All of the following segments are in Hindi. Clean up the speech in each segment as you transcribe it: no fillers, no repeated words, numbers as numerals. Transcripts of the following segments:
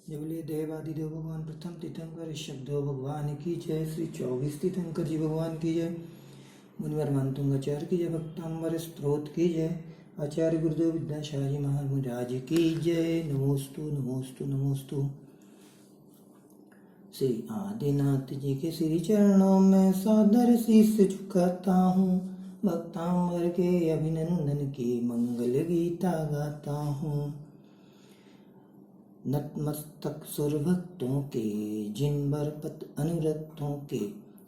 जय बोलिए देवादिदेव भगवान प्रथम तीर्थंकर ऋषभदेव भगवान की जय। श्री 24 तीर्थंकर जी भगवान की जय। मुनिवर मानतुंगाचार्य की जय। भक्तांबर स्त्रोत की जय। आचार्य गुरुदेव विद्याशाह जी महाराज की जय। नमोस्तु नमोस्तु नमोस्तु। श्री आदिनाथ जी के श्री चरणों में सादर शीश झुकाता हूँ। भक्तांबर के अभिनंदन की मंगल गीता गाता हूँ। नतमस्तक सुर भक्तों के, जिन बरपत अनुरक्तों के,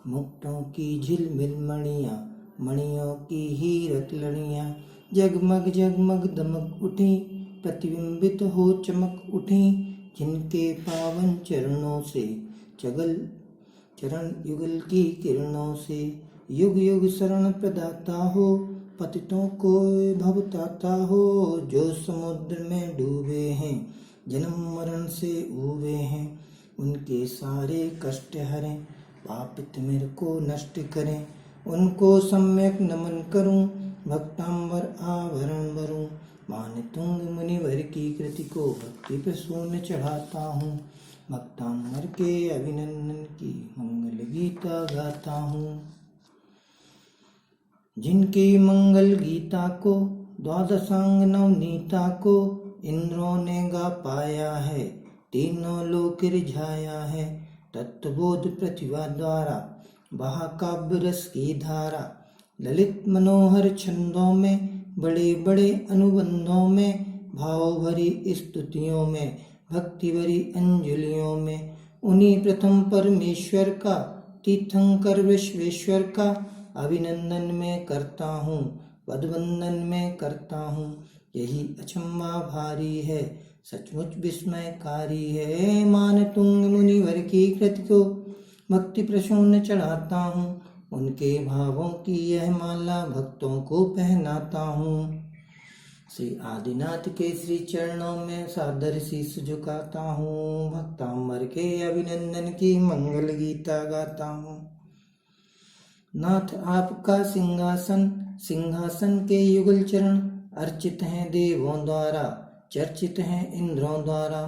मुक्तों की झिलमिल मणियाँ, मणियों की हीरक लड़ियाँ, जगमग जगमग दमक उठी, प्रतिबिंबित हो चमक उठी, जिनके पावन चरणों से चरण युगल की किरणों से युग युग शरण प्रदाता हो, पतितों को भवताता हो, जो समुद्र में डूबे हैं, जन्म मरण से उबे हैं, उनके सारे कष्ट हरें, पापित मेरे को नष्ट करें, उनको सम्यक नमन करूं, भक्तांबर आवरण भरूं, मान तुंग मुनिवर की कृति को भक्ति प्रसून चढ़ाता हूँ। भक्तांबर के अभिनंदन की मंगल गीता गाता हूँ। जिनकी मंगल गीता को द्वादशांग नवनीता को इंद्रों ने गा पाया है, तीनों लोक रिझाया है, तत्वबोध प्रतिभा द्वारा बहा काव्य रस की धारा, ललित मनोहर छंदों में, बड़े बड़े अनुबंधों में, भाव भरी स्तुतियों में, भक्ति भरी अंजलियों में, उन्हीं प्रथम परमेश्वर का, तीर्थंकर विश्वेश्वर का अभिनंदन में करता हूँ, पदवंदन में करता हूँ। यही अचंबा भारी है, सचमुच विस्मयकारी है, मान तुंग मुनिवर की कृति को भक्ति प्रसून चढ़ाता हूँ, उनके भावों की यह माला भक्तों को पहनाता हूँ। श्री आदिनाथ के श्री चरणों में सादर शीश झुकाता हूँ, भक्तांबर के अभिनंदन की मंगल गीता गाता हूँ। नाथ आपका सिंहासन, सिंहासन के युगल चरण, अर्चित हैं देवों द्वारा, चर्चित हैं इंद्रों द्वारा,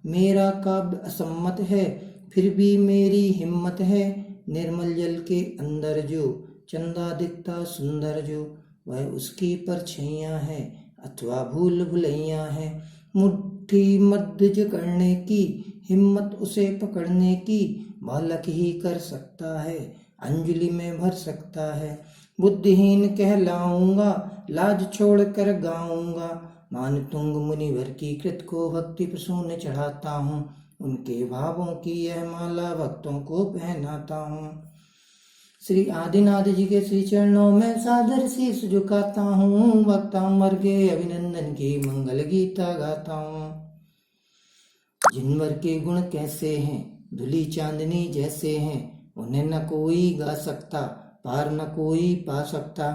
मेरा काव्य असम्मत है, फिर भी मेरी हिम्मत है, निर्मल जल के अंदर जो चंदा दिखता सुंदर जो, वह उसकी परछाइयाँ है, अथवा भूल भुलैया है, मुट्ठी मध्य करने की हिम्मत उसे पकड़ने की, बालक ही कर सकता है, अंजलि में भर सकता है, बुद्धिहीन कहलाऊंगा, लाज छोड़ कर गाऊंगा, मान तुंग मुनिवर की कृत को भक्ति प्रसून चढ़ाता हूँ, उनके भावों की यह माला भक्तों को पहनाता हूँ। श्री आदिनाथ जी के श्री चरणों में सादर शीश झुकाता हूँ, भक्तांबर के अभिनंदन की मंगल गीता गाता हूँ। जिनवर के गुण कैसे हैं, धुली चांदनी जैसे हैं, उन्हें न कोई गा सकता, पार न कोई पा सकता,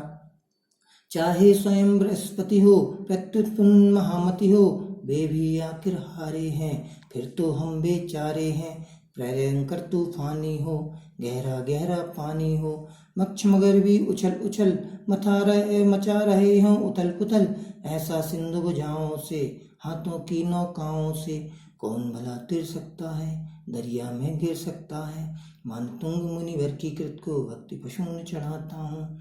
चाहे स्वयं बृहस्पति हो, प्रत्युत महामति हो, वे भी आखिर हारे हैं, फिर तो हम बेचारे हैं, प्रलयंकर तूफानी हो, गहरा गहरा पानी हो, मक्ष मगर भी उछल उछल मचा रहे हों उथल पुथल, ऐसा सिंधु भुजाओं से, हाथों की नौकाओं से, कौन भला तिर सकता है, दरिया में गिर सकता है, मान तुंग मुनिवर की कृत को भक्ति प्रसून चढ़ाता हूँ,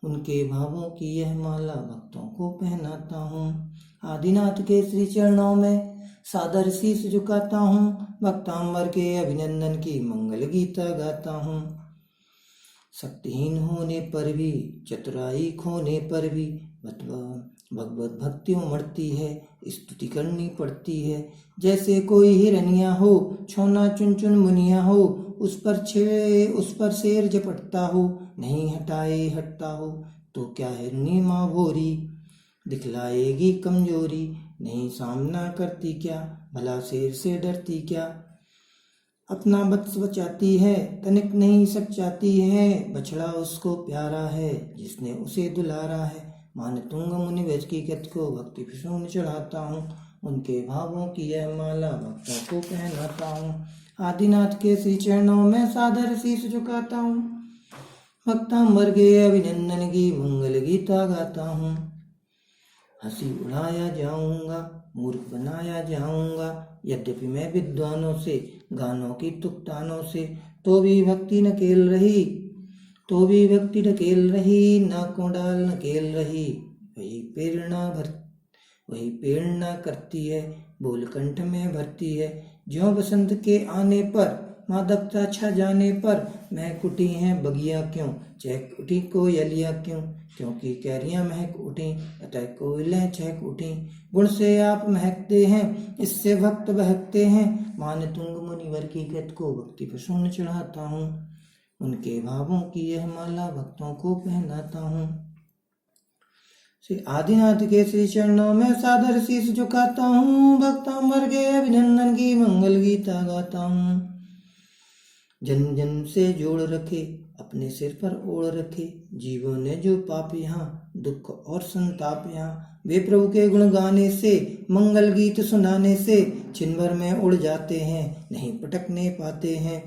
उनके भावों की यह माला भक्तों को पहनाता हूँ। आदिनाथ के श्री चरणों में सादर शीश झुकाता हूँ, भक्तांबर के अभिनंदन की मंगल गीता गाता हूँ। शक्तिहीन होने पर भी, चतुराई खोने पर भी, भगवत भक्ति उमड़ती है, स्तुति करनी पड़ती है, जैसे कोई हिरनिया हो, छोना चुन चुन मुनिया हो, उस पर शेर झपटता हो, नहीं हटाए हटता हो, तो क्या हिरनी माँ भोरी दिखलाएगी कमजोरी, नहीं सामना करती क्या, भला शेर से डरती क्या, अपना बत्स बचाती है, तनिक नहीं सचाती है, बछड़ा उसको प्यारा है, जिसने उसे दुलारा है, मान तुंग मुनिवर की कृत को भक्ति प्रसून चढ़ाता हूँ, उनके भावों की यह माला भक्तों को पहनाता हूँ। आदिनाथ के श्री चरणों में सादर शीश झुकाता हूँ, भक्तांबर के अभिनंदन की मंगल गीता गाता हूँ। हंसी उड़ाया जाऊंगा, मूर्ख बनाया जाऊंगा, यद्यपि मैं विद्वानों से गानों की तुकतानों से तो भी भक्ति न खेल रही, तो भी भक्ति ढकेल रही, नाकों डाल नकेल रही। वही प्रेरणा करती है, बोल कंठ में भरती है। ज्यों बसंत के आने पर, मादकता छा जाने पर, महक उठी हैं बगिया क्यों, चहक उठी कोयलियाँ क्यों, क्योंकि कैरियाँ महक उठी, अतः कोयलें चहक उठी। गुण से आप महकते हैं, इससे भक्त बहकते हैं। मान तुंग मुनिवर की कृत को भक्ति प्रसून चढ़ाता हूँ, उनके भावों की यह माला भक्तों को पहनाता हूँ। श्री आदिनाथ के श्री चरणों में सादर शीश झुकाता हूँ, भक्तांबर के अभिनंदन की मंगल गीता गाता हूँ। जन जन से जोड़ रखे, अपने सिर पर ओढ़ रखे, जीवों ने जो पाप यहाँ, दुख और संताप यहाँ, वे प्रभु के गुण गाने से, मंगल गीत सुनाने से छिन भर में उड़ जाते हैं, नहीं पटकने पाते हैं।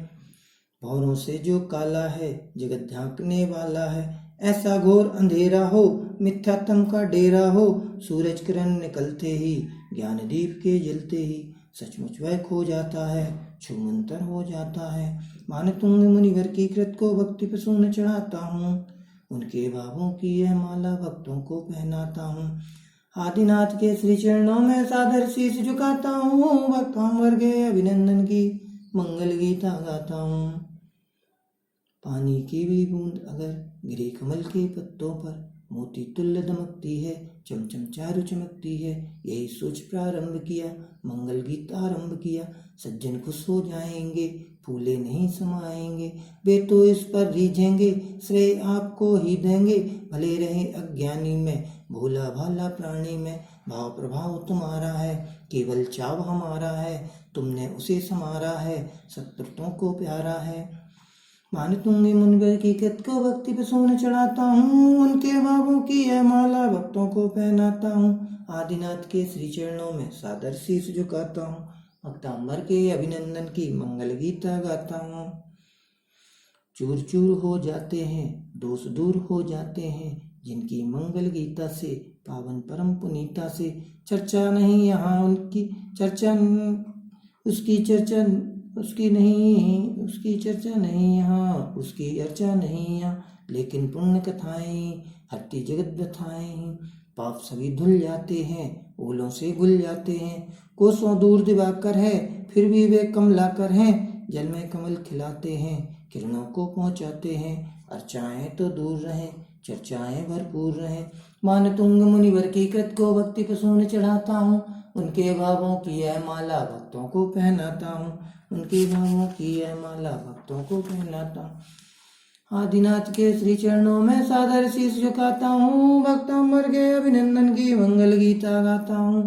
भौरों से जो काला है, जगत झांकने वाला है, ऐसा घोर अंधेरा हो, मिथ्यात्म का डेरा हो, सूरज किरण निकलते ही, ज्ञान दीप के जलते ही, सचमुच वह खो जाता है, छूमंतर हो जाता है। मान तुंग मुनिवर की कृत को भक्ति प्रसून चढ़ाता हूँ, उनके भावों की यह माला भक्तों को पहनाता हूँ। आदिनाथ के श्री चरणों में सादर शीश झुकाता हूँ, भक्तांबर के अभिनंदन की मंगल गीता गाता हूँ। पानी की भी बूंद अगर गिरे कमल के पत्तों पर, मोती तुल्य दमकती है, चमचम चारु चमकती है। यही सोच प्रारंभ किया, मंगल गीत आरंभ किया, सज्जन खुश हो जाएंगे, फूले नहीं समाएंगे। वे तो इस पर रीझेंगे, श्रेय आपको ही देंगे, भले रहे अज्ञानी में, भोला भाला प्राणी में। भाव प्रभाव तुम्हारा है, केवल चाव हमारा है, तुमने उसे समारा है, सत्कृतों को प्यारा है। मान तुंग मुनिवर की कृत को भक्ति प्रसून चढ़ाता हूँ, उनके भावों की यह माला भक्तों को पहनाता हूँ। आदिनाथ के श्री चरणों में सादर शीश झुकाता हूँ, भक्तांबर के अभिनंदन की मंगल गीता गाता हूँ। चूर चूर हो जाते हैं, दोष दूर हो जाते हैं, जिनकी मंगल गीता से, पावन परम पुनीता से। चर्चा नहीं यहाँ उनकी, चर्चा उसकी नहीं यहाँ, उसकी अर्चा नहीं यहाँ। लेकिन पुण्य कथाएं हरती जगत व्यथाएं, पाप सभी धुल जाते हैं, ओलों से घुल जाते हैं। कोसों दूर दिवाकर है, फिर भी वे कमलाकर हैं, जल में कमल खिलाते हैं, किरणों को पहुँचाते हैं। अर्चाएं तो दूर रहें, चर्चाएं भरपूर रहें। मान तुंग मुनिवर की कृत को भक्ति प्रसून चढ़ाता हूँ, उनके भावों की यह माला भक्तों को पहनाता हूँ, उनके भावों की यह माला भक्तों को पहनाता हूँ। आदिनाथ के श्री चरणों में सादर शीश झुकाता हूँ, भक्तांबर के अभिनंदन की मंगल गीता गाता हूँ।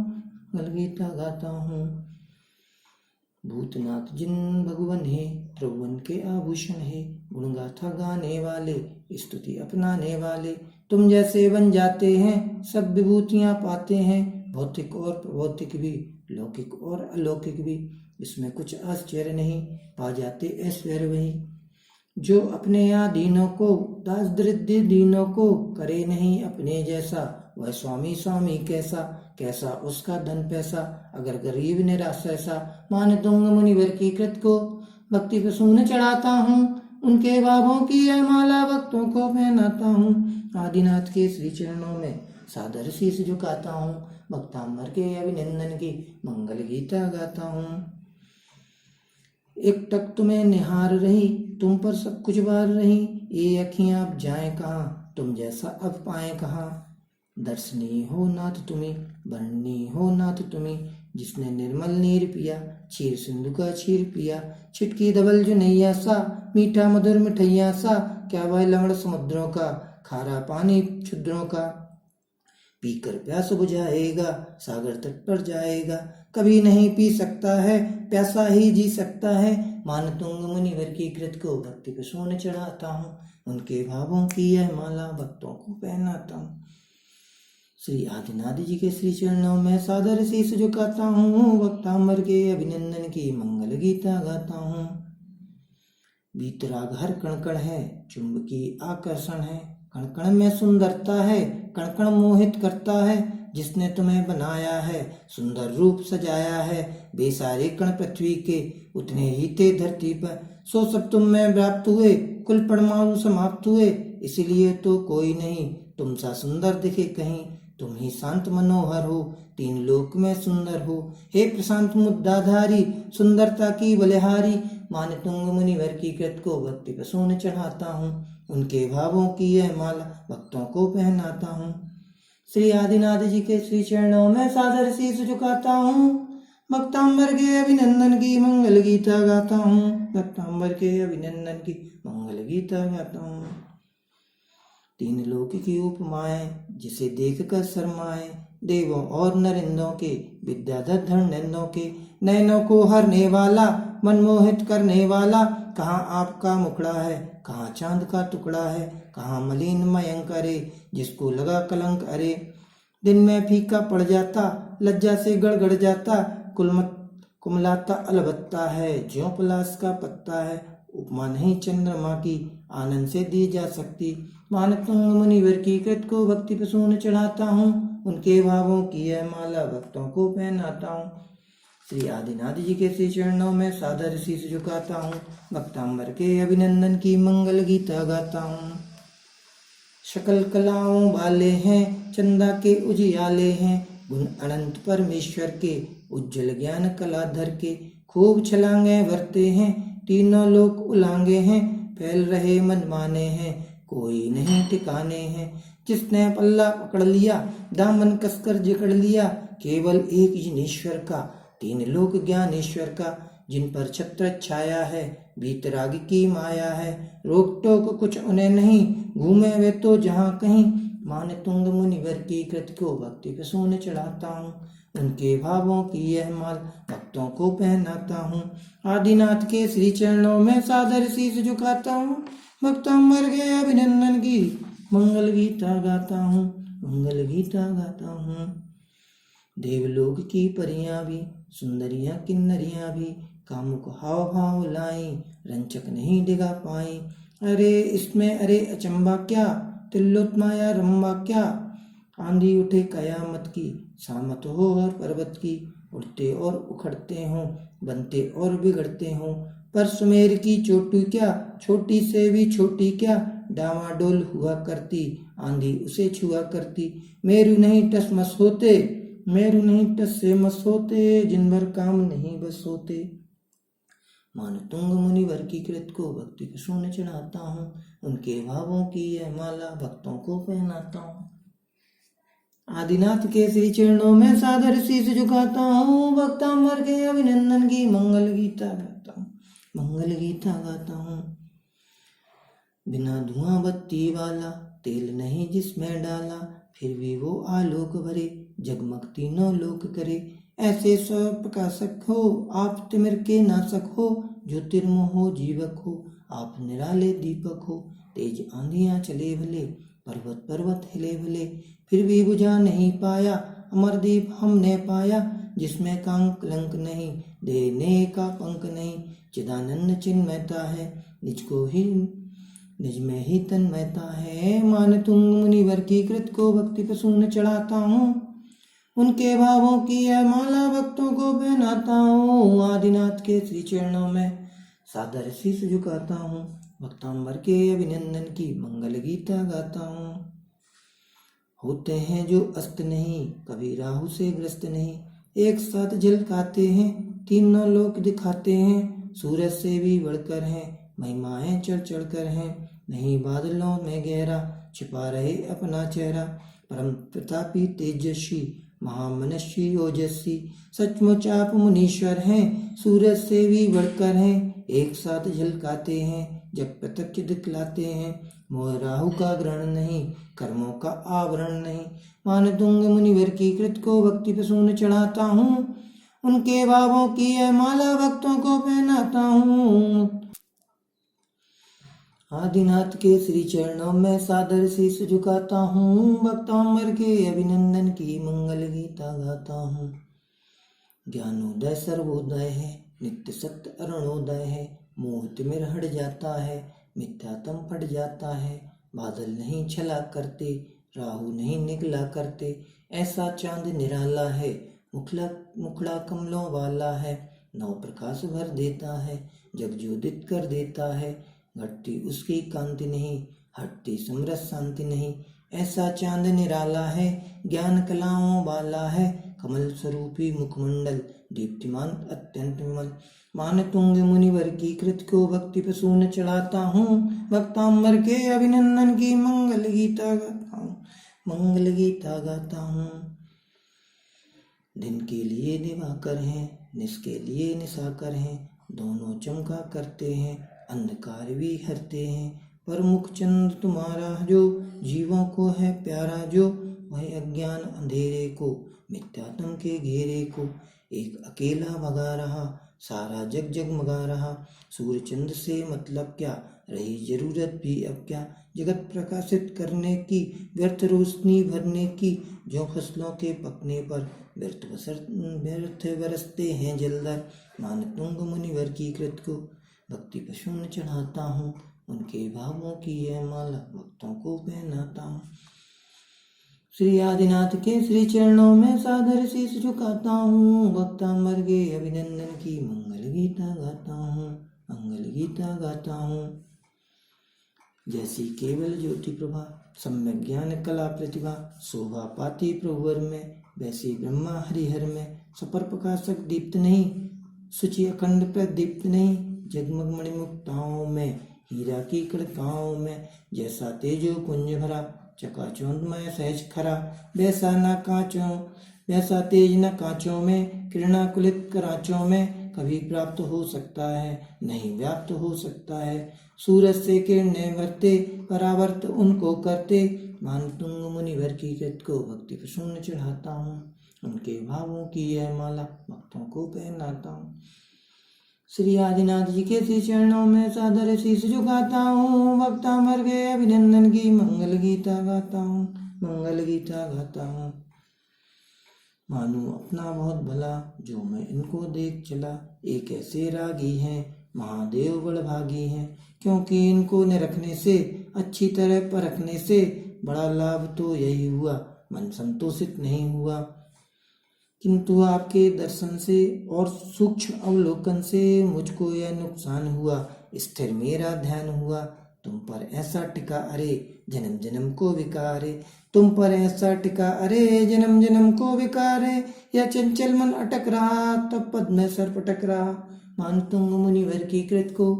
भूतनाथ जिन भगवन है, प्रभुवन के आभूषण है, गुणगाथा गाने वाले, स्तुति अपनाने वाले। तुम जैसे बन जाते हैं, सब विभूतियाँ पाते हैं, भौतिक और प्रभौतिक भी, लौकिक और अलौकिक भी। इसमें कुछ आश्चर्य नहीं, पा जाते ऐश्वर्य वही। जो अपने यहाँ दीनों को, दास दरिद्र दीनों को, करे नहीं अपने जैसा, वह स्वामी स्वामी कैसा, कैसा उसका धन पैसा, अगर गरीब निराश ऐसा। मान तुंग मुनिवर की कृत को भक्ति प्रसून चढ़ाता हूँ, उनके भावों की यह माला भक्तों को पहनाता हूँ। आदिनाथ के श्री चरणों में सादर शीश झुकाता हूँ, भक्तांबर के अभिनंदन की मंगल गीता गाता हूँ। एक टक तुम्हें निहार रही, तुम पर सब कुछ बार रही, ये अखियाँ अब जाएं कहाँ, तुम जैसा अब पाए कहाँ। दर्शनी हो नाथ तुम्हें, वर्णनी हो नाथ तुम्हें, जिसने निर्मल नीर पिया, क्षीर सिंधु का क्षीर पिया। छिटकी धवल जो नैया सा, मीठा मधुर मिठैया सा, क्या वह लवण समुद्रों का, खारा पानी क्षुद्रों का। पीकर प्यास बुझाएगा, सागर तट पर जाएगा, कभी नहीं पी सकता है, प्यासा ही जी सकता है। मान तुंग मुनिवर की कृत को भक्ति प्रसून चढ़ाता हूँ, उनके भावों की यह माला भक्तों को पहनाता हूँ। श्री आदिनाथ जी के श्री चरणों में सादर शीश झुकाता हूँ, भक्तांबर के अभिनंदन की मंगल गीता गाता हूँ। बीतराग हर कणकण है, चुंबकी आकर्षण है, कण कण में सुंदरता है, कण कण मोहित करता है। जिसने तुम्हें बनाया है, सुंदर रूप सजाया है। बेसारे कण पृथ्वी के उतने ही थे धरती पर, सो सब तुम में व्याप्त हुए, कुल परमाणु समाप्त हुए। इसीलिए तो कोई नहीं तुम सा सुंदर दिखे कहीं, तुम ही शांत मनोहर हो, तीन लोक में सुंदर हो। हे प्रशांत मुद्दाधारी, सुंदरता की बलिहारी, मानतुंग मुनिवर की कृत को भक्ति प्रसून चढ़ाता हूँ। उनके भावों की यह माला भक्तों को पहनाता हूँ। श्री आदिनाथ जी के श्री चरणों में सादर शीश झुकाता हूँ। भक्तांबर के अभिनंदन की मंगल गीता गाता हूँ। भक्तांबर के अभिनंदन की मंगल गीता गाता हूँ। तीन लोक की उपमाएं जिसे देखकर शर्माए, देवों और नरेंद्रों के, विद्याधर धर्मेंद्रों के, नैनों को हरने वाला, मनमोहित करने वाला। कहाँ आपका मुखड़ा है, कहाँ चांद का टुकड़ा है, कहाँ मलिन मयंक अरे, जिसको लगा कलंक अरे। दिन में फीका पड़ जाता, लज्जा से गड़गड़ जाता, कुमलाता अलबत्ता है, ज्यों पलाश का पत्ता है। उपमा नहीं चंद्रमा की, आनंद से दी जा सकती। मानतुंग मुनिवर की कृत को भक्ति प्रसून चढ़ाता हूँ। उनके भावों की यह माला भक्तों को पहनाता हूँ। श्री आदिनाथ जी के श्री चरणों में सादर शीश झुकाता हूँ। भक्तांबर के अभिनंदन की मंगल गीता गाता हूँ। सकल कलाओं वाले हैं, चंदा के उजियाले हैं, गुण अनंत परमेश्वर के, उज्जवल ज्ञान कलाधर के। खूब छलांगे भरते हैं, तीनों लोक उलांगे हैं, फैल रहे मनमाने हैं, कोई नहीं ठिकाने हैं। जिसने पल्ला पकड़ लिया, दामन कसकर जकड़ लिया, केवल एक जिनेश्वर का, तीन लोक ज्ञानेश्वर का। जिन पर छत्र छाया है, बीतराग की माया है, रोक टोक कुछ उन्हें नहीं, घूमे वे तो जहाँ कहीं। मानतुंग मुनिवर की कृत को भक्ति प्रसून चढ़ाता हूँ। उनके भावों की यह माल भक्तों को पहनाता हूँ। आदिनाथ के श्री चरणों में सादर शीश झुकाता हूँ। भक्तांबर के अभिनंदन की मंगल गीता गाता हूँ। मंगल गीता गाता हूँ। देवलोक की परियां भी, सुंदरियां किन्नरियां भी, कामुक हाव भाव लाई, रंचक नहीं डिगा पाई। अरे इसमें अरे अचंबा क्या, तिल्लोत माया रंबा क्या। आंधी उठे कयामत की, सामत हो हर पर्वत की, उड़ते और उखड़ते हों, बनते और बिगड़ते हों। पर सुमेर की चोटी क्या, छोटी से भी छोटी क्या, डामाडोल हुआ करती, आंधी उसे छुआ करती। मेरू नहीं टस मस होते, मेरू नहीं टस से मस होते, जिन भर काम नहीं बस होते। मानतुंग मुनिवर की कृत को भक्ति प्रसून चढ़ाता हूँ। उनके भावों की यह माला भक्तों को पहनाता हूँ। आदिनाथ के श्री चरणों में सादर शीश झुकाता हूँ। भक्तांबर के अभिनंदन की मंगल गीता गाता हूँ। मंगल गीता गाता हूँ। बिना धुआं बत्ती वाला, तेल नहीं जिसमें डाला, फिर भी वो आलोक भरे, जगमग तीनों लोक करे। ऐसे स्व प्रकाशक हो आप, तिमिर के नाशक हो, ज्योतिर्मय हो जीवक हो, आप निराले दीपक हो। तेज आंधियां चले भले, पर्वत पर्वत हिले भले, फिर भी बुझा नहीं पाया, अमरदीप हमने पाया। जिसमें कांक कलंक नहीं, देने का पंख नहीं, चिदानंद चिन्मयता है, निज में ही तन्मयता है। मानतुंग मुनिवर की कृत को भक्ति प्रसून चढ़ाता हूँ। उनके भावों की यह माला भक्तों को पहनाता हूँ। आदिनाथ के श्री चरणों में सादर शीश झुकाता हूँ। भक्तांबर के अभिनंदन की मंगल गीता गाता हूँ। होते हैं जो अस्त नहीं, कभी राहु से ग्रस्त नहीं, एक साथ झलकाते हैं, तीनों लोक दिखाते हैं। सूरज से भी बढ़कर हैं, महिमाएं चढ़ चढ़ कर हैं, नहीं बादलों में गहरा, छिपा रहे अपना चेहरा। परम प्रतापी तेजस्वी, महामनस्वी ओजस्वी, सचमुच आप मुनीश्वर हैं, सूरज से भी बढ़कर हैं, एक साथ झलकाते हैं, जब प्रत्यक्ष दिखलाते हैं। मोह राहु का ग्रहण नहीं, कर्मों का आवरण नहीं। मानतुंग मुनिवर की कृत को भक्ति प्रसून चढ़ाता हूँ। उनके भावों की यह माला भक्तों को पहनाता हूँ। आदिनाथ के श्री चरणों में सादर शीश झुकाता हूँ। भक्तांबर के अभिनंदन की मंगल गीता गाता हूँ। ज्ञानोदय सर्वोदय है, नित्य सत्य अरुणोदय है, मोह तिमिर हट जाता है, मिथ्यात्म फट जाता है। बादल नहीं छला करते, राहु नहीं निकला करते, ऐसा चांद निराला है, मुखड़ा कमलों वाला है, नौ प्रकाश भर देता है, जग ज्योतित कर देता है। घटती उसकी कांति नहीं, हटती समरस शांति नहीं। ऐसा चांद निराला है, ज्ञान कलाओं वाला है, कमल स्वरूपी मुखमंडल दीप्तिमान अत्यंत विमल। मान तुंग मुनिवर की कृत को भक्ति प्रसून चढ़ाता हूँ, भक्तांबर के अभिनंदन की मंगल गीता गाता हूँ, मंगल गीता गाता हूँ। दिन के लिए दिवाकर हैं, निस के लिए निशाकर हैं, दोनों चमका करते हैं, अंधकार भी हरते हैं। पर मुख चंद्र तुम्हारा जो, जीवों को है प्यारा जो, वह अज्ञान अंधेरे को, मिथ्यात्म के घेरे को एक अकेला भगा रहा, सारा जग जगमगा रहा। सूर्य चंद्र से मतलब क्या, रही जरूरत भी अब क्या, जगत प्रकाशित करने की, व्यर्थ रोशनी भरने की। जो फसलों के पकने पर व्यर्थ बरसते हैं जलधर। मान तुंग मुनिवर की कृत को भक्ति पशुन चढ़ाता हूँ, उनके भावों की यह माला भक्तों को पहनाता हूँ। श्री आदिनाथ के श्री चरणों में सादर शीश झुकाता हूँ, भक्तांबर के अभिनंदन की मंगल गीता गाता हूँ, मंगल गीता गाता हूँ। जैसी केवल ज्योति प्रभा, सम्यक ज्ञान कला प्रतिभा, शोभा पाती प्रभुवर में, वैसी ब्रह्मा हरिहर में। सपर प्रकाशक दीप्त नहीं, सुचि अखंड प्रदीप्त नहीं, जगमग मणिमुक्ताओं में, हीरा की कड़काओं में। जैसा तेजो कुंज भरा, चकाचौंध सहज खरा, वैसा तेज न कांचों में, किरणाकुलित कराचों में। कभी प्राप्त हो सकता है, नहीं व्याप्त हो सकता है। सूरज से किरणें भरते, परावर्त उनको करते। मान तुंग मुनिवर की कृत को भक्ति प्रसून चढ़ाता हूँ, उनके भावों की यह माला भक्तों को पहनाता हूँ। श्री आदिनाथ जी के श्री चरणों में सादर शीश झुकाता हूँ, भक्तांबर के अभिनंदन की मंगल गीता गाता हूँ, मंगल गीता गाता हूँ। मानो अपना बहुत भला, जो मैं इनको देख चला, एक ऐसे रागी हैं, महादेव बड़भागी हैं। क्योंकि इनको निरखने से, अच्छी तरह परखने से, बड़ा लाभ तो यही हुआ, मन संतोषित नहीं हुआ। किंतु आपके दर्शन से और सूक्ष्म अवलोकन से मुझको यह नुकसान हुआ, स्थिर मेरा ध्यान हुआ। तुम पर ऐसा टिका अरे जन्म जन्म को विकारे, तुम पर ऐसा टिका अरे जन्म जन्म को विकारे। यह चंचल मन अटक रहा, तब पद में सर पटक रहा। मान तुंग मुनिवर की कृत को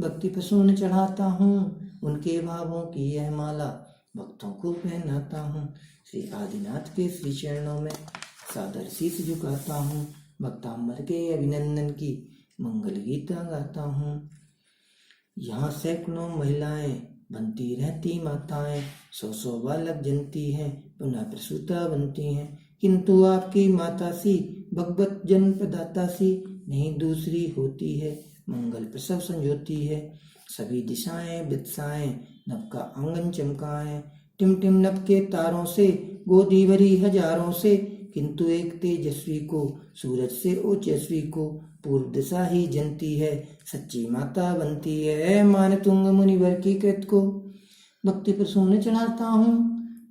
भक्ति प्रसून चढ़ाता हूँ, उनके भावों की यह माला भक्तों को पहनाता हूँ। श्री आदिनाथ के श्री चरणों में सादर शीश झुकाता हूँ, भक्तांबर के अभिनंदन की मंगल गीता गाता हूँ। यहाँ सैकड़ों महिलाएं बनती रहती माताएं, 100 बालक जनती हैं, पुनः प्रसूता बनती हैं। किंतु आपकी माता सी, भगवत जन प्रदाता सी नहीं दूसरी होती है, मंगल प्रसव संजोती है। सभी दिशाएं बिदसाएं, नभ का आंगन चमकाएं, टिम टिम नभ के तारों से, गोदी भरी हजारों से। किंतु एक तेजस्वी को, सूरज से ओजस्वी को, पूर्व दिशा ही जनती है, सच्ची माता बनती है। मान तुंग मुनिवर की कृत को भक्ति प्रसून चढ़ाता हूँ,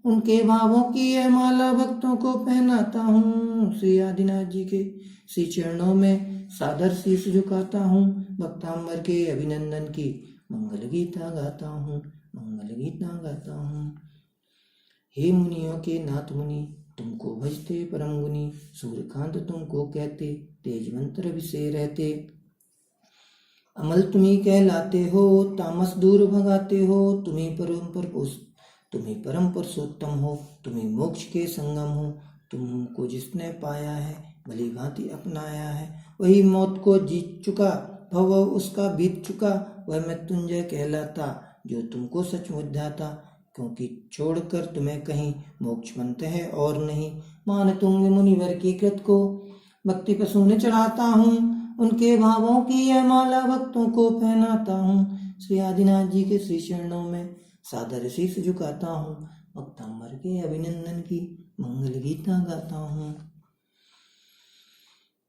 उनके भावों की यह माला भक्तों को पहनाता हूँ। श्री आदिनाथ जी के श्री चरणों में सादर शीश झुकाता हूँ, भक्तांबर के अभिनंदन की मंगल गीता गाता हूँ, मंगल गीता गाता हूँ। हे मुनियों के नाथ मुनि, तुमको भजते परम गुनी, सूर्यकांत तुमको कहते, तेज मंत्र विषय रहते। अमल तुम्ही कहलाते हो, तामस दूर भगाते हो, तुम्ही परम पुरुषोत्तम हो, तुम्ही मोक्ष के संगम हो। तुमको जिसने पाया है, भली भांति अपनाया है, वही मौत को जीत चुका, भव उसका बीत चुका। वह मृत्युंजय कहलाता, जो तुमको सचमुच ध्याता, क्योंकि छोड़कर तुम्हें कहीं मोक्ष बनते है और नहीं। मान तुंग मुनिवर की कृत को भक्ति प्रसून चढ़ाता हूँ, उनके भावों की यह माला भक्तों को पहनाता हूँ। श्री आदिनाथ जी के श्री चरणों में सादर शीश झुकाता हूँ, भक्तांबर के अभिनंदन की मंगल गीता गाता हूँ।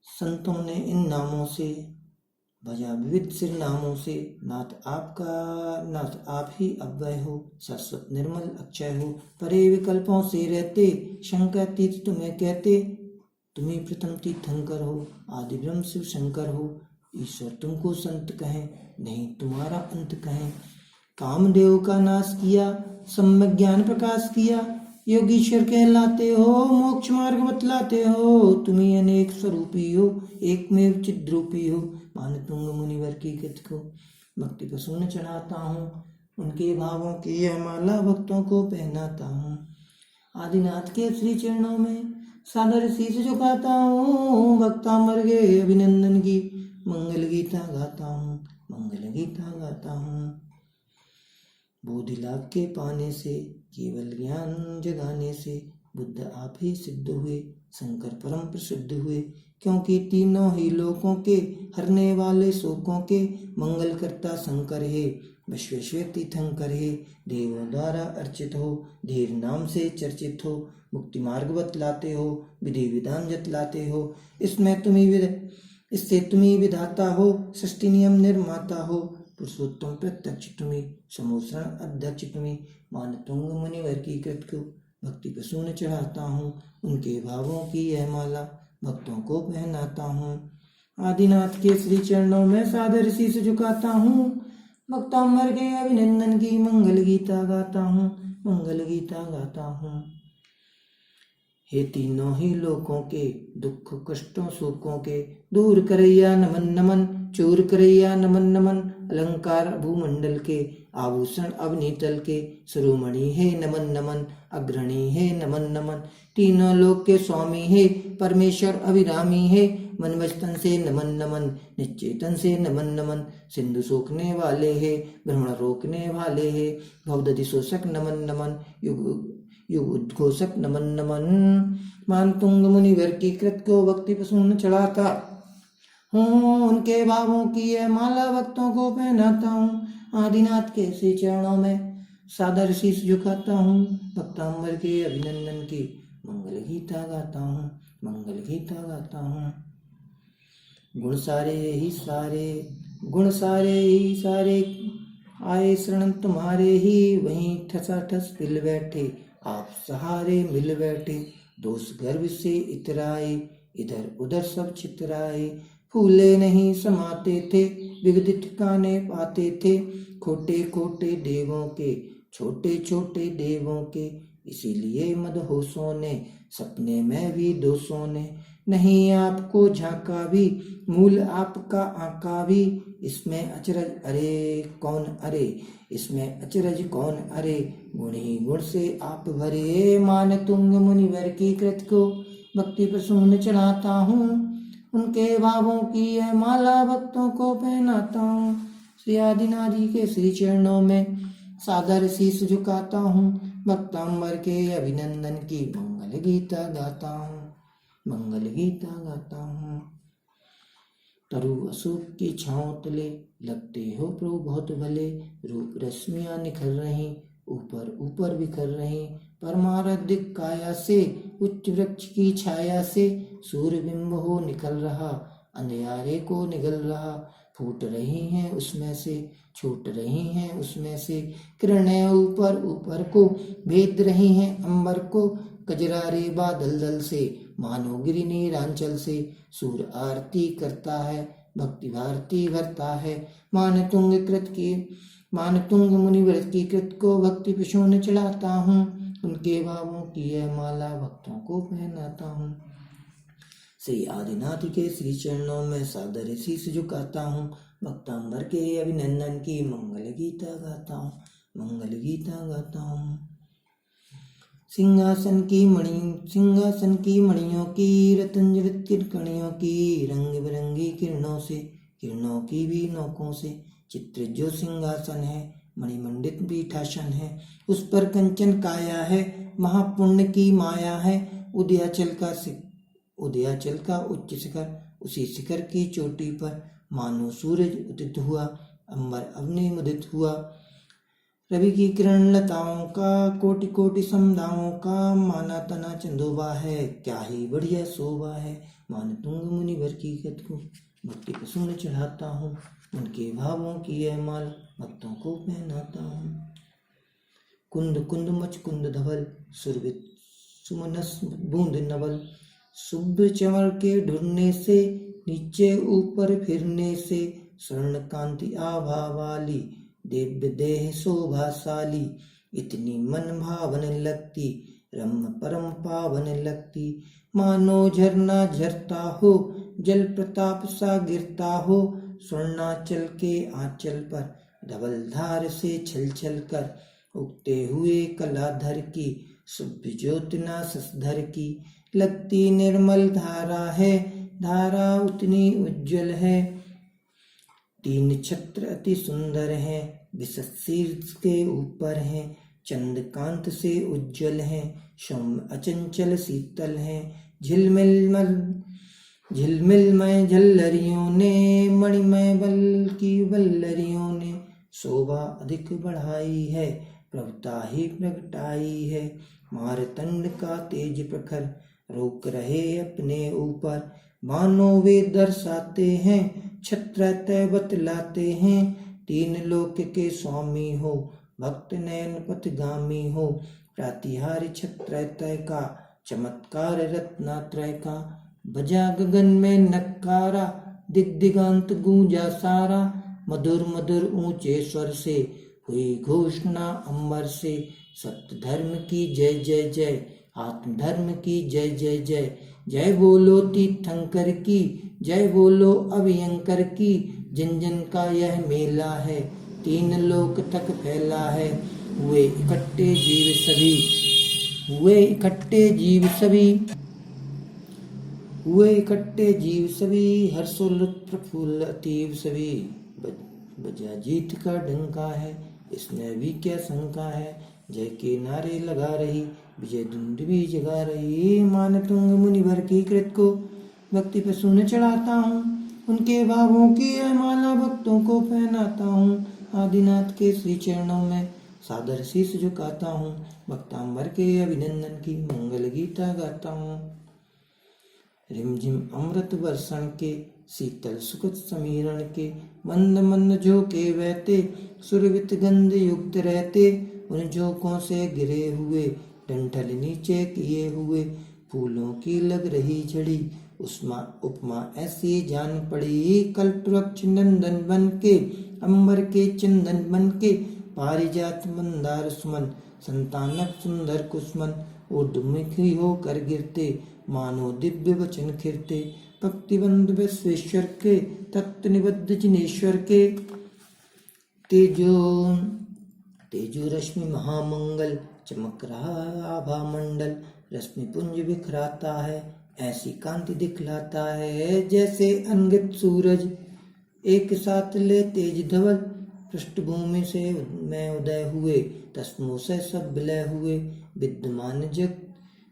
संतों ने इन नामों से भजा विविध सिर नामों से, नाथ आप ही अव्यय हो, शाश्वत निर्मल अक्षय हो, परे विकल्पों से रहते, शंकातीत तुम्हें कहते, तुम्ही प्रथम तीर्थंकर हो, आदि ब्रह्म शिव शंकर हो, ईश्वर तुमको संत कहें, नहीं तुम्हारा अंत कहें। कामदेव का नाश किया, सम्यक ज्ञान प्रकाश किया, योगीश्वर कहलाते हो, मोक्ष मार्ग बतलाते हो, तुम्ही अनेक स्वरूपी हो, एकमेव चिद्रूपी हो, मानतुंग मुनिवर की कृत को भक्ति प्रसून चढ़ाता हूँ, उनके भावों की यह माला भक्तों को पहनाता हूँ। आदिनाथ के श्री चरणों में सादर शीश झुकाता हूँ, भक्तामर गए अभिनंदन की मंगल गीता गाता हूँ, मंगल गीता गाता हूँ। बोधि लाभ के पाने से, केवल ज्ञान जगाने से, बुद्ध आप ही सिद्ध हुए, शंकर परम प्रसिद्ध हुए, क्योंकि तीनों ही लोकों के हरने वाले शोकों के मंगल करता शंकर है, विश्वेश्वर तीर्थंकर है, देवों द्वारा अर्चित हो, धीर नाम से चर्चित हो, मुक्ति मार्ग बतलाते हो, विधि विधान जतलाते हो, इससे तुम्ही विधाता हो, सृष्टि नियम निर्माता हो, पुरुषोत्तम प्रत्यक्ष तुम्ही, समोसरण अध्यक्ष तुम्ही, मानतुंग मुनिवर की कृत को भक्ति प्रसून चढ़ाता हूँ, उनके भावों की यह माला भक्तों को पहनाता हूँ। आदिनाथ के श्री चरणों में सादर शीश झुकाता हूँ, भक्तांबर के अभिनंदन की मंगल गीता गाता हूँ, मंगल गीता गाता हूँ। हे तीनों ही लोकों के दुख कष्टों शोकों के दूर करैया नमन नमन, चूर करैया नमन नमन, अलंकार भूमंडल के आभूषण अवनीतल के, शिरोमणि है नमन नमन, अग्रणी है नमन नमन, तीनों लोक के स्वामी है परमेश्वर अभिरामी है, मन वचन से नमन नमन, निश्चेतन से नमन नमन, सिंधु सोखने वाले है, भ्रमण रोकने वाले है, भवदधि शोषक नमन नमन, युग उद्घोषक नमन नमन। मानतुंग मुनिवर की कृत को भक्ति प्रसून चढ़ाता हूँ, उनके भावों की यह माला भक्तों को पहनाता हूँ। आदिनाथ के श्री चरणों में सादर शीश झुकाता हूँ, भक्तांबर के अभिनंदन की मंगल गीता गाता हूँ, मंगल गीता गाता हूँ। गुण सारे ही सारे आए शरण तुम्हारे ही, वहीं ठसाठस पिल बैठे आप सहारे मिल बैठे, दोष गर्भ से इतराए, इधर उधर सब चितराए, फूले नहीं समाते थे, विविध ठिकाने पाते थे, खोटे खोटे देवों के, छोटे छोटे देवों के, इसीलिए मदहोशों ने, सपने में भी दोषों ने, नहीं आपको झांका भी, मूल आपका आका भी, इसमें अचरज अरे कौन अरे, इसमें अचरज कौन अरे, गुण ही गुण से आप भरे, मानतुंग मुनिवर की कृत को भक्ति प्रसून चढ़ाता हूँ, उनके भावों की यह माला भक्तों को पहनाता हूँ। श्री आदिनाथ जी के श्री चरणों में सादर शीश झुकाता हूँ, भक्तांबर के अभिनंदन की मंगल गीता गाता हूँ, मंगल गीता गाता हूँ। तरु अशोक की छांव तले लगते हो प्रभु बहुत भले, रूप रश्मियां निखर रही, ऊपर ऊपर बिखर रही, परमाराधिक काया से, उच्च वृक्ष की छाया से, सूर्य बिंब हो निकल रहा, अंधियारे को निगल रहा, फूट रही हैं उसमें से, छूट रही हैं उसमें से, किरणें ऊपर ऊपर को भेद रही हैं अंबर को, कजरारे बादल दल से, मानो गिरी नीरांचल से, सूर्य आरती करता है, भक्ति भारती भरता है, मानतुंग मुनिव्रत की कृत को भक्ति प्रसून चढ़ाता हूँ, उनके भावों की यह माला भक्तों को पहनाता हूँ। श्री आदिनाथ के श्री चरणों में सादर शीश झुकाता हूँ, भक्तांबर के अभिनंदन की मंगल गीता गाता हूँ, मंगल गीता गाता हूँ। सिंहासन की मणियों की, रतन जड़ित किरकणियों की, रंग बिरंगी किरणों से, किरणों की भी नोकों से, चित्र जो सिंहासन है, मणिमंडित पीठासन है, उस पर कंचन काया है, महापुण्य की माया है, उदयाचल का उच्च शिखर, उसी शिखर की चोटी पर मानो सूरज उदित हुआ, अंबर अवनि मुदित हुआ, रवि की किरण लताओं का, कोटि कोटि समुदायों का, माना तना चंदोबा है, क्या ही बढ़िया शोभा है, मानतुंग मुनिवर की कृत को भक्ति प्रसून चढ़ाता हूँ, उनके भावों की यह माल भक्तों को पहनाता हूँ। कुंद कुंद मचकुंद धवल, सुरभित सुमनस बूंद नवल, शुभ्र चंवर के ढुरने से, नीचे ऊपर फिरने से, स्वर्ण कांति आभा वाली, दिव्य देह शोभाशाली, इतनी मन भावन लगती, रम परम पावन लगती, मानो झरना झरता हो, जल प्रताप सा गिरता हो, स्वर्णाचल के आंचल पर धवल धार से छल छल कर, उगते हुए कलाधर की, शुभ ज्योतना ससधर की, लगती निर्मल धारा है, धारा उतनी उज्जवल है। तीन छत्र अति सुंदर हैं, विशद शीर्ष के ऊपर हैं, चंद्रकांत से उज्जवल हैं, सौम्य अचंचल शीतल हैं, झिलमिलमय झल्लरियों ने, मणिमय बल की वल्लरियों ने, शोभा अधिक बढ़ाई है, प्रभुता ही प्रगटाई है। मारतंड का तेज प्रखर, रोक रहे अपने ऊपर, मानो वे दर्शाते हैं, छत्रतय बतलाते हैं, तीन लोक के स्वामी हो, भक्त नयन पथगामी हो, प्रातिहार्य छत्रतय का, चमत्कार रत्नात्रय का, बजा गगन में नक्कारा, दिग्दिगांत गूंजा सारा, मधुर मधुर ऊंचे स्वर से, हुई घोषणा अंबर से, सत्य धर्म की जय जय जय, आत्म धर्म की जय जय जय, जय बोलो तीर्थंकर की, जय बोलो अभयंकर की, जन जन का यह मेला है, तीन लोक तक फैला है, हुए इकट्ठे जीव सभी, हुए इकट्ठे जीव सभी, हुए इकट्ठे जीव सभी, हर्षोल्लत प्रफुल्ल अतीव सभी, बजा जीत का डंका है, इसमें भी क्या शंका है, जय के नारे लगा रही, विजय धुंध भी जगा रही, मान तुंग मुनिवर की कृत को, भक्ति पे सुन चढ़ाता हूँ, उनके भावों की यह माला भक्तों को पहनाता हूँ, आदिनाथ के श्री चरणों में सादर शीश झुकाता हूँ, भक्तांबर के अभिनंदन की मंगल गीता गाता हूँ। रिमझिम अमृत वर्षण के, शीतल सुखद समीरण के, मंद मंद झोंके बहते, सुरभित गंध युक्त रहते, उन झोंकों से गिरे हुए, डंठल नीचे किए हुए, फूलों की लग रही झड़ी, उपमा ऐसी जान पड़ी, कल्प वृक्ष नंदन बन के, अंबर के चंदन बन के, पारिजात मंदार सुमन, संतानक सुंदर कुसुमन, ऊर्ध्वमुखी होकर गिरते, मानो दिव्य वचन खिरते, भक्तिबंध विश्वेश्वर के, तत्व निबद्ध जिनेश्वर के, तेजो रश्मि महामंगल, चमक रहा आभा मंडल, रश्मि पुंज बिखराता है, ऐसी कांति दिखलाता है, जैसे अनगित सूरज एक साथ ले तेज धवल, पृष्ठभूमि से में उदय हुए, तस्मों से सब विलय हुए,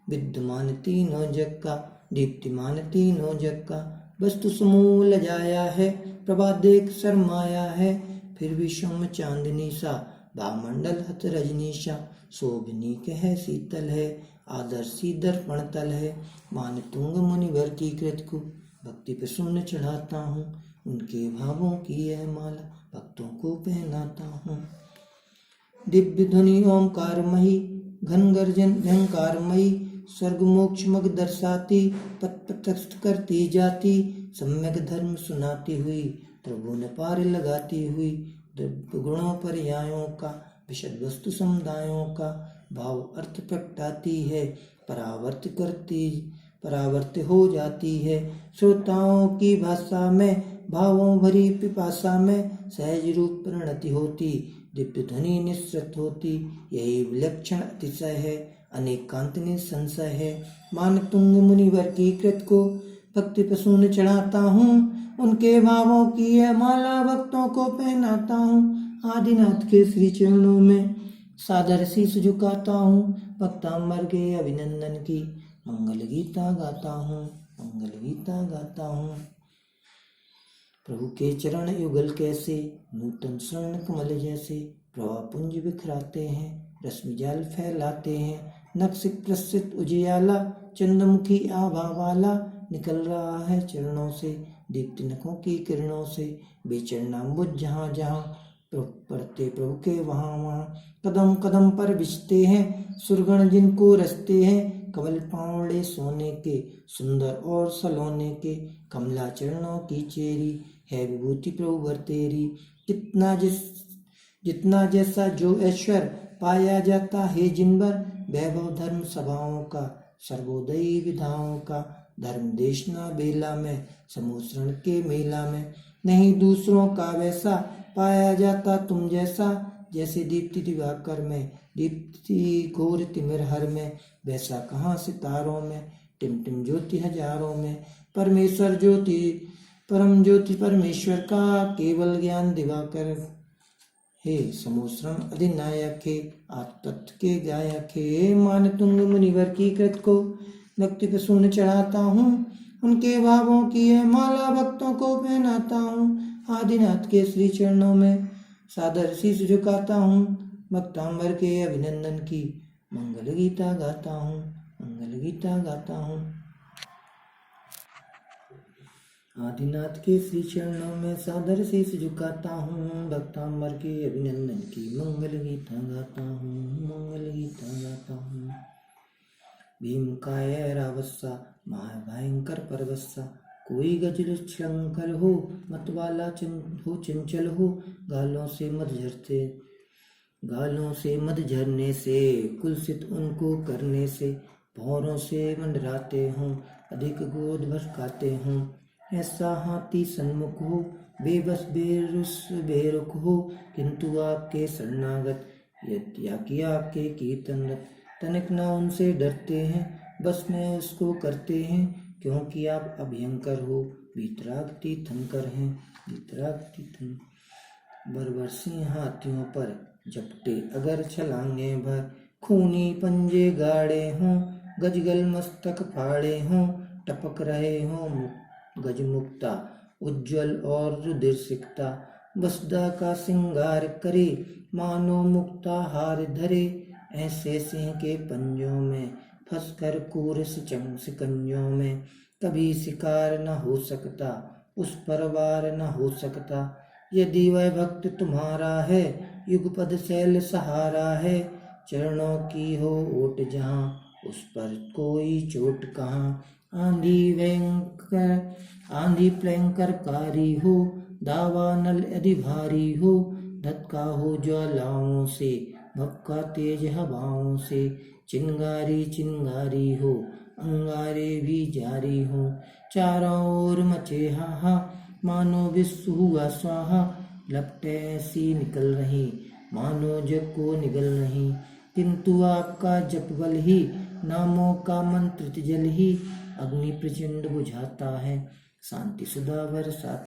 विद्यमान तीनों जग का, दीप्तिमान तीनों जग का, वस्तु समूह लजाया है, प्रभा देख शर्माया है, फिर भी सौम्य चांदनी सा, भामंडल हत रजनीशा, शोभनी कह शीतल है, आदर्शी दर्पण तल है, मान तुंग मुनिवर की कृत को, भक्ति पे सुन चढ़ाता हूँ, उनके भावों की यह माला भक्तों को पहनाता हूँ। दिव्य ध्वनि ओंकारमयी, घन गर्जन झंकारमयी, स्वर्ग मोक्ष मग दर्शाती, पथ प्रत्यक्ष करती जाती, सम्यक धर्म सुनाती हुई, प्रभु ने पार लगाती हुई, द्रव्य गुणों पर्यायों का, विशद वस्तु समुदायों का, भाव अर्थ प्रगटाती है, परावर्त हो जाती है, श्रोताओं की भाषा में, भावों भरी पिपासा में, सहज रूप परिणति होती, दिव्य ध्वनि निश्चित होती, यही विलक्षण अतिशय है, अनेकांत निसंशय है, मान तुंग मुनिवर की कृत को, भक्ति प्रसून चढ़ाता हूँ, उनके भावों की यह माला भक्तों को पहनाता हूँ, आदिनाथ के श्री चरणों में सादर शीश झुकाता हूँ, भक्तांबर के अभिनंदन की मंगल गीता गाता हूँ, मंगल गीता गाता हूँ। प्रभु के चरण युगल कैसे, नूतन स्वर्ण कमल जैसे, प्रभा पुंज बिखराते हैं, रश्मि जाल फैलाते हैं, नक्सिक प्रसिद्ध उजियाला, चंद्रमुखी आभा वाला, निकल रहा है चरणों से, दीप्ति नखों की किरणों से, बेचैन बुझ जहाँ जहाँ पढ़ते प्रभु के वहाँ वहाँ। कदम कदम पर बिछते हैं सुरगण जिनको रचते हैं, कमल पावड़े सोने के सुंदर और सलोने के, कमला चरणों की चेरी है विभूति प्रभु भर तेरी। जितना जैसा जो ऐश्वर पाया जाता है जिन भर, वैभव धर्म सभाओं का सर्वोदयी विधाओं का, धर्म देशना बेला में समूसरण के मेला में, नहीं दूसरों का वैसा पाया जाता तुम जैसा, जैसे दीप्ति दिवाकर में दीप्ति घोर तिमिर हर में, वैसा कहाँ सितारों में टिम ज्योति हजारों में। परमेश्वर ज्योति परम ज्योति परमेश्वर का केवल ज्ञान दिवाकर हे, समोश्रम अधिनायक हे, आत्मतत्व के गायक हे। मान तुंग मुनिवर की कृत को भक्ति पे सुन चढ़ाता हूँ, उनके भावों की है माला भक्तों को पहनाता हूँ। आदिनाथ के श्री चरणों में सादर शीश झुकाता हूँ, भक्तांबर के अभिनंदन की मंगल गीता गाता हूँ, मंगल गीता गाता हूँ। आदिनाथ के श्री चरणों में सादर शीश झुकाता हूँ, भक्तांबर के अभिनंदन की मंगल गीता गाता हूँ, मंगल गीता गाता हूँ। भीम काय रावस्सा महाभयंकर परवस्सा, कोई गजल श्रंखल हो मतवाला हो चंचल हो, गालों से मद झरने से कुलसित उनको करने से, भौरों से मंडराते हों अधिक गोद भटकाते हों। ऐसा हाथी सन्मुख हो बेबस बेरुस बेरुख हो, किंतु आपके शरणागत या कि आपके कीर्तनरत, तनिक न उनसे डरते हैं बस में उसको करते हैं, क्योंकि आप अभयंकर हो वीतराग तीर्थंकर हैं, वीतराग तीर्थं। बरबरसी हाथियों पर झपटे अगर छलांगे भर, खूनी पंजे गाड़े हों गजगल मस्तक फाड़े हों, टपक रहे हों गजमुक्ता उज्ज्वल और रुधिर सिकता, बसदा का सिंगार करे मानो मुक्ता हार धरे, ऐसे सिंह के पंजों में फंसकर कूर सिकंजों में, कभी शिकार न हो सकता उस पर वार न हो सकता। यदि वह भक्त तुम्हारा है युगपद शैल सहारा है, चरणों की हो ओट जहाँ उस पर कोई चोट कहाँ। आंधी भयंकरकारी हो दावानल यदि भारी हो, धक्का हो ज्वालाओं से भक्का तेज हवाओं से, चिंगारी चिंगारी हो अंगारे भी जारी हो, चारों ओर मचे हाहा मानो विश्व हुआ स्वाहा, लपटें ऐसी निकल रही मानो जग को निगल रही, किंतु आपका जप बल ही नामों का मंत्रित जल ही, अग्नि प्रचंड बुझाता है शांति सुधा बरसाता